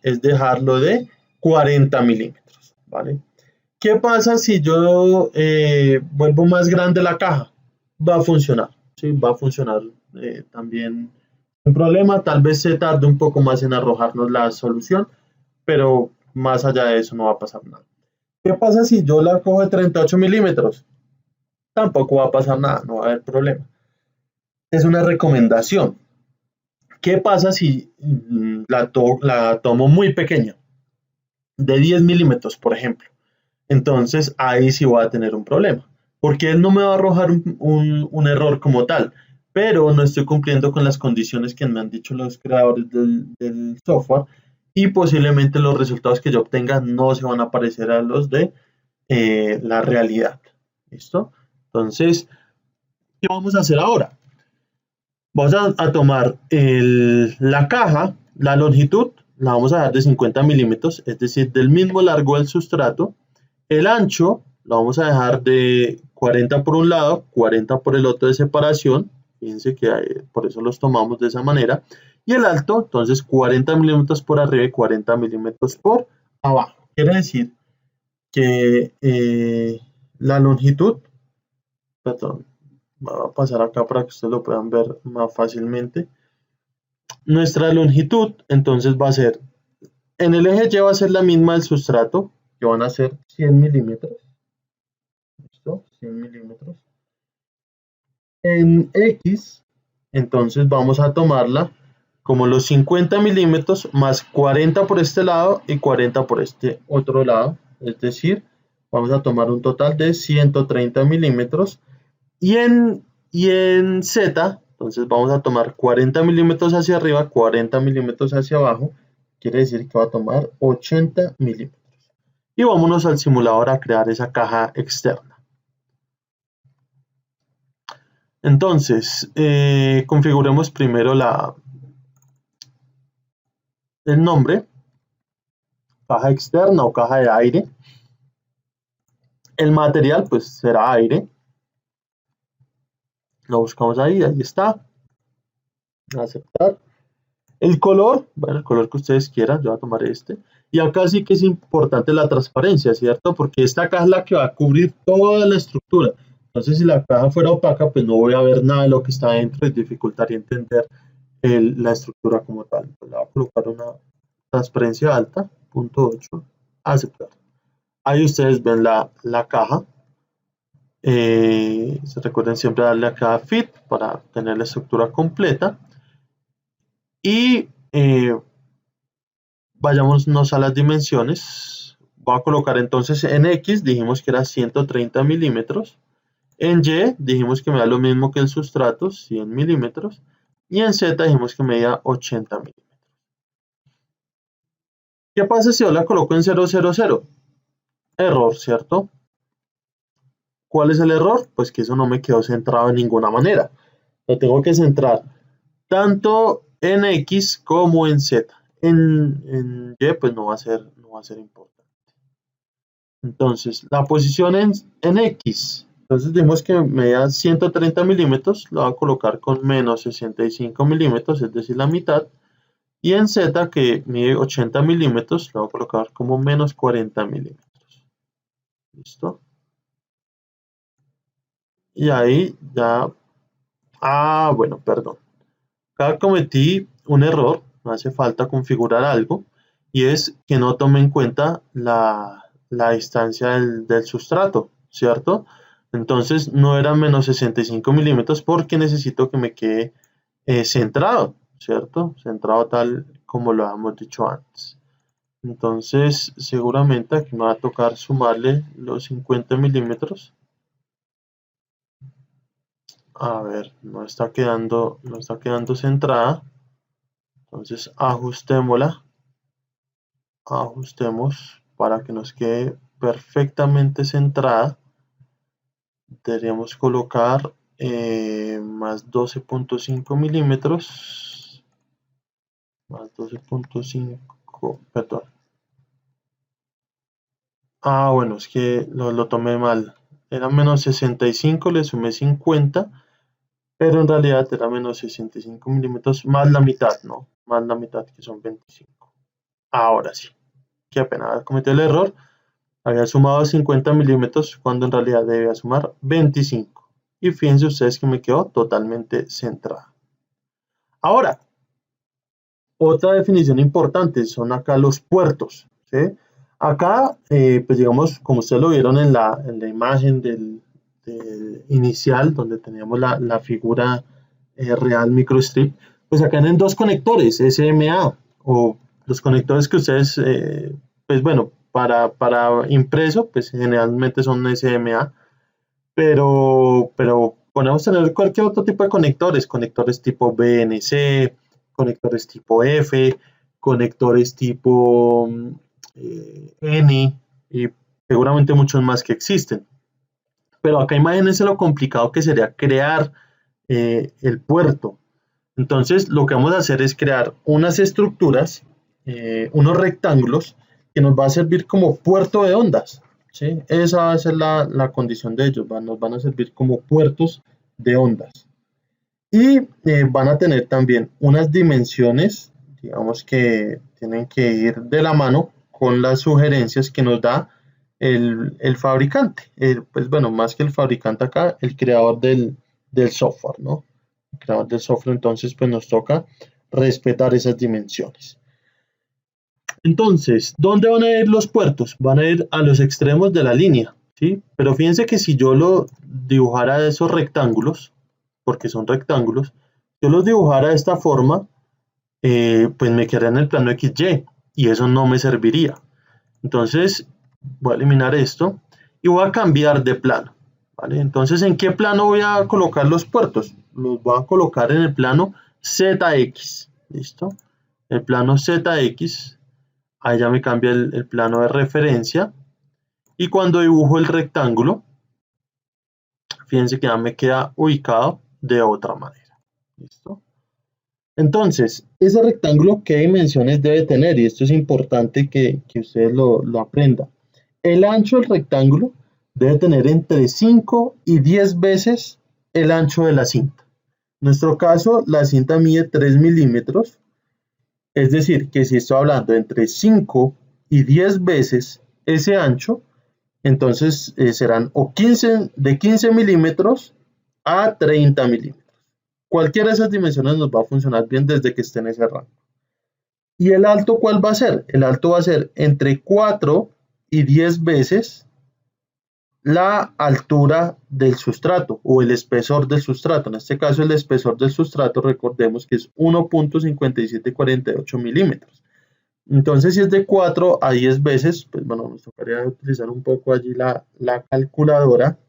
es dejarlo de 40 milímetros, ¿vale? ¿Qué pasa si yo vuelvo más grande la caja? Va a funcionar, ¿sí? Va a funcionar también sin problema. Tal vez se tarde un poco más en arrojarnos la solución, pero más allá de eso no va a pasar nada. ¿Qué pasa si yo la cojo de 38 milímetros? Tampoco va a pasar nada, no va a haber problema. Es una recomendación. ¿Qué pasa si la tomo muy pequeña? De 10 milímetros, por ejemplo. Entonces ahí sí voy a tener un problema, porque él no me va a arrojar un error como tal, pero no estoy cumpliendo con las condiciones que me han dicho los creadores del software y posiblemente los resultados que yo obtenga no se van a parecer a los de la realidad. ¿Listo? Entonces, ¿qué vamos a hacer ahora? Vamos a tomar la caja, la longitud, la vamos a dar de 50 milímetros, es decir, del mismo largo del sustrato. El ancho lo vamos a dejar de 40 por un lado, 40 por el otro de separación. Fíjense que por eso los tomamos de esa manera. Y el alto, entonces 40 milímetros por arriba y 40 milímetros por abajo. Quiere decir que la longitud, perdón, voy a pasar acá para que ustedes lo puedan ver más fácilmente. Nuestra longitud entonces va a ser, en el eje Y va a ser la misma del sustrato, que van a ser 100 milímetros. ¿Listo? 100 milímetros. En X, entonces vamos a tomarla como los 50 milímetros más 40 por este lado y 40 por este otro lado. Es decir, vamos a tomar un total de 130 milímetros. Y en Z, entonces vamos a tomar 40 milímetros hacia arriba, 40 milímetros hacia abajo. Quiere decir que va a tomar 80 milímetros. Y vámonos al simulador a crear esa caja externa. Entonces, configuremos primero el nombre, caja externa o caja de aire. El material, pues será aire. Lo buscamos ahí está. Aceptar. El color, bueno, el color que ustedes quieran, yo voy a tomar este. Y acá sí que es importante la transparencia, ¿cierto? Porque esta caja es la que va a cubrir toda la estructura. Entonces, si la caja fuera opaca, pues no voy a ver nada de lo que está dentro y dificultaría entender la estructura como tal. Entonces, le voy a colocar una transparencia alta, 0.8, aceptar. Ahí ustedes ven la caja. Se recuerden siempre darle acá a Fit para tener la estructura completa. Y vayámonos a las dimensiones. Voy a colocar entonces en X, dijimos que era 130 milímetros. En Y dijimos que me da lo mismo que el sustrato, 100 milímetros. Y en Z dijimos que medía 80 milímetros. ¿Qué pasa si yo la coloco en 000? Error, ¿cierto? ¿Cuál es el error? Pues que eso no me quedó centrado de ninguna manera. Lo tengo que centrar tanto en X como en Z. En Y pues no va a ser importante. Entonces, la posición en X. Entonces dijimos que medía 130 milímetros. Lo voy a colocar con menos 65 milímetros, es decir, la mitad. Y en Z, que mide 80 milímetros, lo voy a colocar como menos 40 milímetros. ¿Listo? Y ahí ya... bueno, perdón. Acá cometí un error, me hace falta configurar algo, y es que no tome en cuenta la distancia del sustrato, ¿cierto? Entonces no era menos 65 milímetros porque necesito que me quede centrado, ¿cierto? Centrado tal como lo habíamos dicho antes. Entonces seguramente aquí me va a tocar sumarle los 50 milímetros. A ver, no está quedando centrada. Entonces ajustemos para que nos quede perfectamente centrada. Deberíamos colocar más 12.5 milímetros, más 12.5, perdón. Bueno, es que lo tomé mal. Era menos 65, le sumé 50, pero en realidad era menos 65 milímetros más la mitad, ¿no? Más la mitad, que son 25. Ahora sí. Qué pena, cometió el error. Había sumado 50 milímetros cuando en realidad debía sumar 25. Y fíjense ustedes que me quedó totalmente centrado. Ahora, otra definición importante son acá los puertos, ¿sí? Acá, pues digamos, como ustedes lo vieron en la imagen inicial, donde teníamos la figura real microstrip, pues acá tienen dos conectores SMA, o los conectores que ustedes, pues bueno, para impreso, pues generalmente son SMA, pero podemos tener cualquier otro tipo de conectores tipo BNC, conectores tipo F, conectores tipo N y seguramente muchos más que existen. Pero acá imagínense lo complicado que sería crear el puerto. Entonces lo que vamos a hacer es crear unas estructuras, unos rectángulos que nos va a servir como puerto de ondas. ¿Sí? Esa va a ser la condición de ellos, nos van a servir como puertos de ondas. Y van a tener también unas dimensiones, digamos que tienen que ir de la mano con las sugerencias que nos da el fabricante. Pues bueno, más que el fabricante acá, el creador del software, ¿no? El creador del software, entonces pues nos toca respetar esas dimensiones. Entonces, ¿dónde van a ir los puertos? Van a ir a los extremos de la línea, ¿sí? Pero fíjense que si yo lo dibujara esos rectángulos, porque son rectángulos, yo los dibujara de esta forma, pues me quedaría en el plano XY y eso no me serviría. Entonces, voy a eliminar esto y voy a cambiar de plano, ¿vale? Entonces, ¿en qué plano voy a colocar los puertos? Los voy a colocar en el plano ZX, ¿listo? El plano ZX. Ahí ya me cambia el plano de referencia. Y cuando dibujo el rectángulo, fíjense que ya me queda ubicado de otra manera. ¿Listo? Entonces, ese rectángulo, ¿qué dimensiones debe tener? Y esto es importante que ustedes lo aprendan. El ancho del rectángulo debe tener entre 5 y 10 veces el ancho de la cinta. En nuestro caso, la cinta mide 3 milímetros. Es decir, que si estoy hablando entre 5 y 10 veces ese ancho, entonces serán de 15 milímetros a 30 milímetros. Cualquiera de esas dimensiones nos va a funcionar bien desde que esté en ese rango. ¿Y el alto cuál va a ser? El alto va a ser entre 4 y 10 veces la altura del sustrato o el espesor del sustrato. En este caso el espesor del sustrato, recordemos que es 1.5748 milímetros. Entonces, si es de 4 a 10 veces, pues bueno, nos tocaría utilizar un poco allí la calculadora.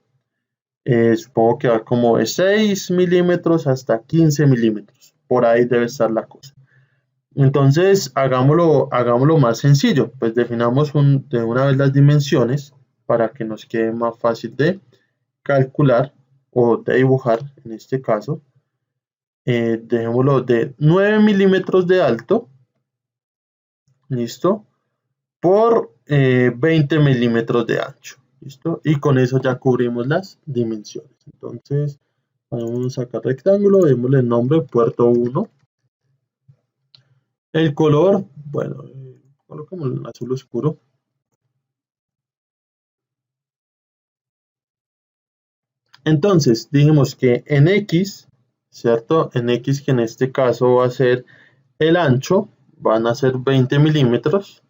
Supongo que va como de 6 milímetros hasta 15 milímetros. Por ahí debe estar la cosa. Entonces, hagámoslo más sencillo. Pues definamos de una vez las dimensiones para que nos quede más fácil de calcular o de dibujar en este caso. Dejémoslo de 9 milímetros de alto. ¿Listo? Por 20 milímetros de ancho. ¿Listo? Y con eso ya cubrimos las dimensiones. Entonces, vamos a sacar rectángulo, démosle el nombre puerto 1. El color, bueno, colocamos el azul oscuro. Entonces, dijimos que en X, ¿cierto? En X, que en este caso va a ser el ancho, van a ser 20 milímetros.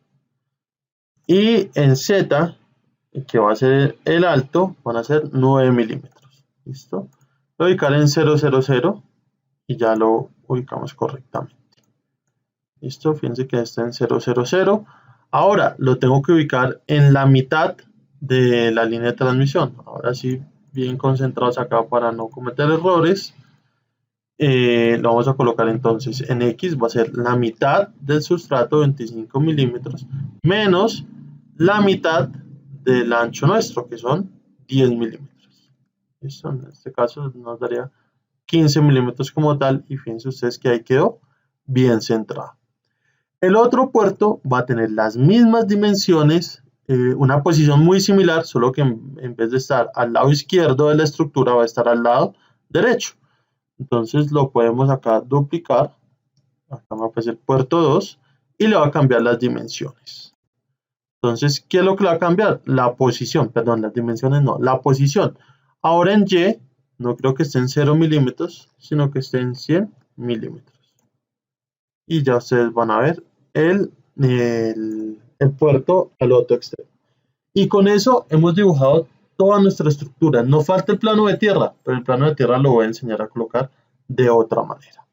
Y en Z, que va a ser el alto, van a ser 9 milímetros. ¿Listo? Lo voy a ubicar en 000 y ya lo ubicamos correctamente. ¿Listo? Fíjense que está en 000. Ahora lo tengo que ubicar en la mitad de la línea de transmisión. Ahora sí, bien concentrados acá para no cometer errores. Lo vamos a colocar entonces en X, va a ser la mitad del sustrato, 25 milímetros, menos la mitad del ancho nuestro, que son 10 milímetros. ¿Listo? En este caso nos daría 15 milímetros como tal, y fíjense ustedes que ahí quedó bien centrado. El otro puerto va a tener las mismas dimensiones, una posición muy similar, solo que en vez de estar al lado izquierdo de la estructura va a estar al lado derecho. Entonces lo podemos acá duplicar. Acá me aparece el puerto 2 y le va a cambiar las dimensiones. Entonces, ¿qué es lo que le va a cambiar? La posición, perdón, las dimensiones no, la posición. Ahora en Y, no creo que esté en 0 milímetros, sino que esté en 100 milímetros. Y ya ustedes van a ver el puerto al otro extremo. Y con eso hemos dibujado toda nuestra estructura. No falta el plano de tierra, pero el plano de tierra lo voy a enseñar a colocar de otra manera.